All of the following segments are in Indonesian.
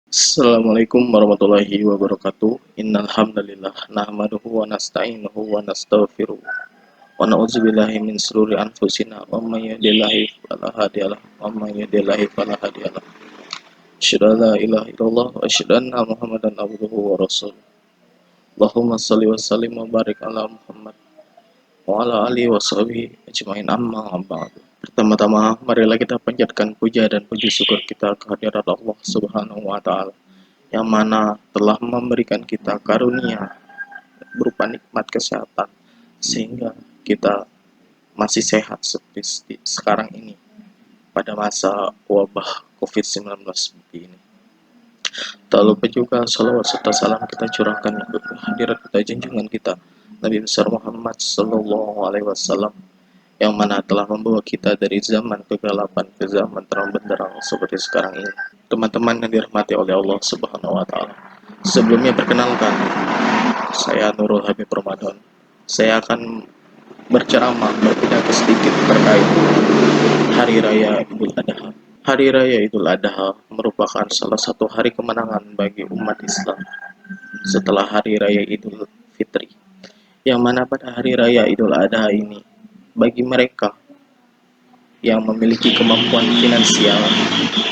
Assalamualaikum warahmatullahi wabarakatuh. Innal hamdalillah nahmaduhu wa nasta'inuhu wa nastaghfiruh wa na'udzubillahi min shururi anfusina wa may yahdihillahu fala hadiyalah wa may yudhlil fala hadiyalah. Asyhadu an la ilaha illallah wa asyhadu anna Muhammadan abduhu wa rasuluh. Allahumma shalli wa sallim wa barik ala Muhammad wa ala alihi wa sahbihi ajmain amma ba'du. Pertama-tama, marilah kita panjatkan puja dan puji syukur kita kehadirat Allah Subhanahu wa taala yang mana telah memberikan kita karunia berupa nikmat kesehatan sehingga kita masih sehat seperti sekarang ini pada masa wabah COVID-19 seperti ini. Tak lupa juga salawat serta salam kita curahkan untuk hadirat kita junjungan kita Nabi besar Muhammad Sallallahu Alaihi Wasallam yang mana telah membawa kita dari zaman kegelapan ke zaman terang benderang seperti sekarang ini. Teman-teman yang dirahmati oleh Allah Subhanahu wa taala. Sebelumnya perkenalkan, saya Nurul Habib Ramadan. Saya akan berceramah berpidato sedikit terkait Hari Raya Idul Adha. Hari Raya Idul Adha merupakan salah satu hari kemenangan bagi umat Islam setelah Hari Raya Idul Fitri. Yang mana pada Hari Raya Idul Adha ini bagi mereka yang memiliki kemampuan finansial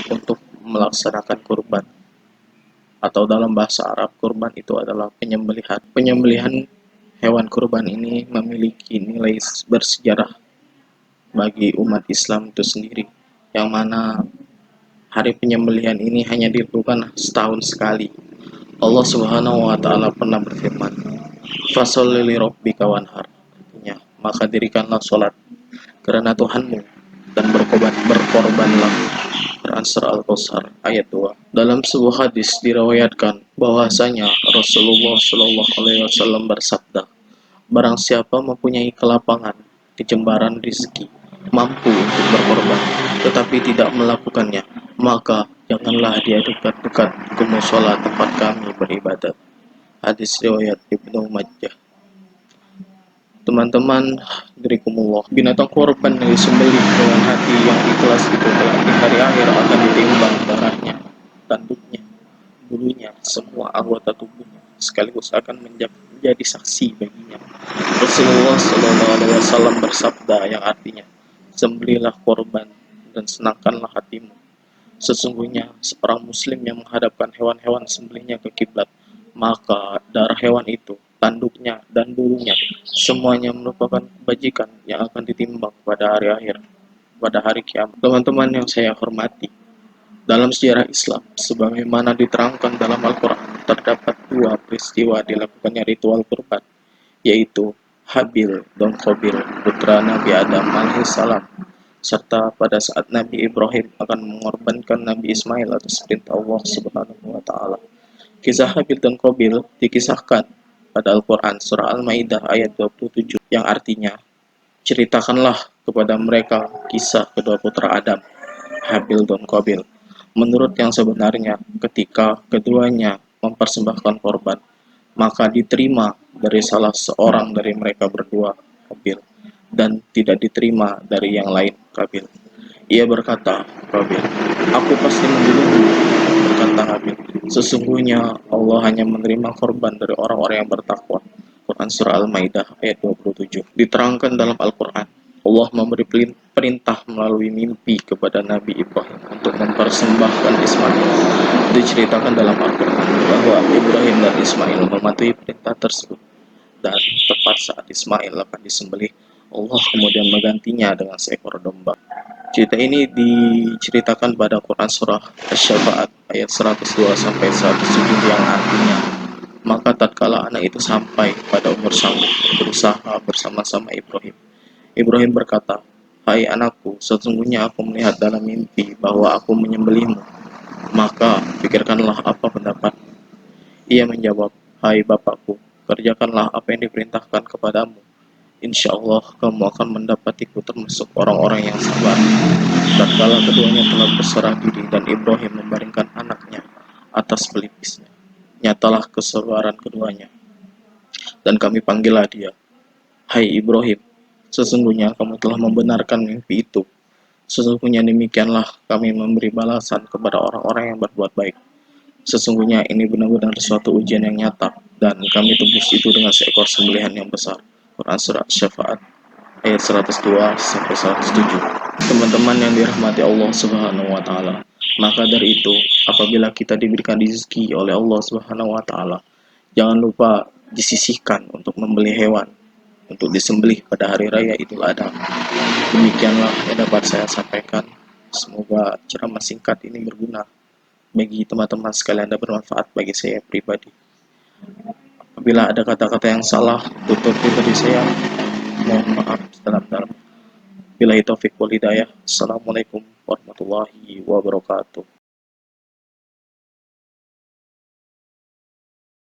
untuk melaksanakan kurban atau dalam bahasa Arab kurban itu adalah penyembelihan. Penyembelihan hewan kurban ini memiliki nilai bersejarah bagi umat Islam itu sendiri, yang mana hari penyembelihan ini hanya dilakukan setahun sekali. Allah Subhanahu wa taala pernah berfirman, "Fasholli li rabbika wanhar." Artinya, maka dirikanlah salat karena Tuhanmu dan berkorbanlah. Quran Surah Al-Kautsar ayat 2. Dalam sebuah hadis diriwayatkan bahwasanya Rasulullah Shallallahu Alaihi Wasallam bersabda, barang siapa mempunyai kelapangan, kejembaran rezeki, mampu untuk berkorban, tetapi tidak melakukannya, maka janganlah dia dekat-dekat ke musola tempat kami beribadat. Hadis riwayat Ibnu Majah. Teman-teman, dirikumullah, binatang korban yang disembelih dengan hati yang ikhlas itu kelak di hari akhir akan ditimbang darahnya, tanduknya, bulunya, semua anggota tubuhnya, sekaligus akan menjadi saksi baginya. Rasulullah Shallallahu Alaihi Wasallam bersabda yang artinya, sembelilah korban dan senangkanlah hatimu. Sesungguhnya seorang muslim yang menghadapkan hewan-hewan sembelihnya ke kiblat, maka darah hewan itu, tanduknya dan bulunya, semuanya merupakan kebajikan yang akan ditimbang pada hari akhir, pada hari kiamat. Teman-teman yang saya hormati, dalam sejarah Islam, sebagaimana diterangkan dalam Al-Quran, terdapat dua peristiwa dilakukannya ritual kurban, yaitu Habil dan Qabil, putra Nabi Adam alaihissalam, serta pada saat Nabi Ibrahim akan mengorbankan Nabi Ismail atas perintah Allah Subhanahu wa taala. Kisah Habil dan Qabil dikisahkan pada Al-Quran Surah Al-Maidah ayat 27 yang artinya, ceritakanlah kepada mereka kisah kedua putra Adam, Habil dan Qabil. Menurut yang sebenarnya, ketika keduanya mempersembahkan korban, maka diterima dari salah seorang dari mereka berdua, Qabil, dan tidak diterima dari yang lain, Qabil. Ia berkata, Qabil, aku pasti membunuhmu, berkata Habil. Sesungguhnya Allah hanya menerima korban dari orang-orang yang bertakwa. Quran Surah Al-Maidah ayat 27. Diterangkan dalam Al-Quran, Allah memberi perintah melalui mimpi kepada Nabi Ibrahim untuk mempersembahkan Ismail. Diceritakan dalam Al-Quran bahwa Ibrahim dan Ismail mematuhi perintah tersebut. Dan tepat saat Ismail akan disembelih, Allah kemudian menggantinya dengan seekor domba. Cerita ini diceritakan pada Quran Surah Asy-Syafa'at ayat 102 sampai 107 yang artinya, maka tatkala anak itu sampai pada umur sanggup berusaha bersama-sama Ibrahim. Ibrahim berkata, hai anakku, sesungguhnya aku melihat dalam mimpi bahwa aku menyembelihmu. Maka pikirkanlah apa pendapat. Ia menjawab, hai bapakku, kerjakanlah apa yang diperintahkan kepadamu. Insya Allah kamu akan mendapatiku termasuk orang-orang yang sabar. Tatkala keduanya telah berserah diri dan Ibrahim membaringkan anaknya atas pelipisnya, nyatalah kesabaran keduanya. Dan kami panggillah dia, hai Ibrahim, sesungguhnya kamu telah membenarkan mimpi itu. Sesungguhnya demikianlah kami memberi balasan kepada orang-orang yang berbuat baik. Sesungguhnya ini benar-benar suatu ujian yang nyata, dan kami tebus itu dengan seekor sembelihan yang besar. Quran Surat Syafaat ayat 102 sampai 107. Teman-teman yang dirahmati Allah Subhanahu wa taala, maka dari itu, apabila kita diberikan rezeki oleh Allah Subhanahu wa taala, jangan lupa disisihkan untuk membeli hewan untuk disembelih pada hari raya Idul Adha. Demikianlah yang dapat saya sampaikan. Semoga ceramah singkat ini berguna bagi teman-teman sekalian dan bermanfaat bagi saya pribadi. Apabila ada kata-kata yang salah untuk pribadi saya, mohon maaf sedalam-dalam. Billahi taufiq wal hidayah. Assalamualaikum warahmatullahi wabarakatuh.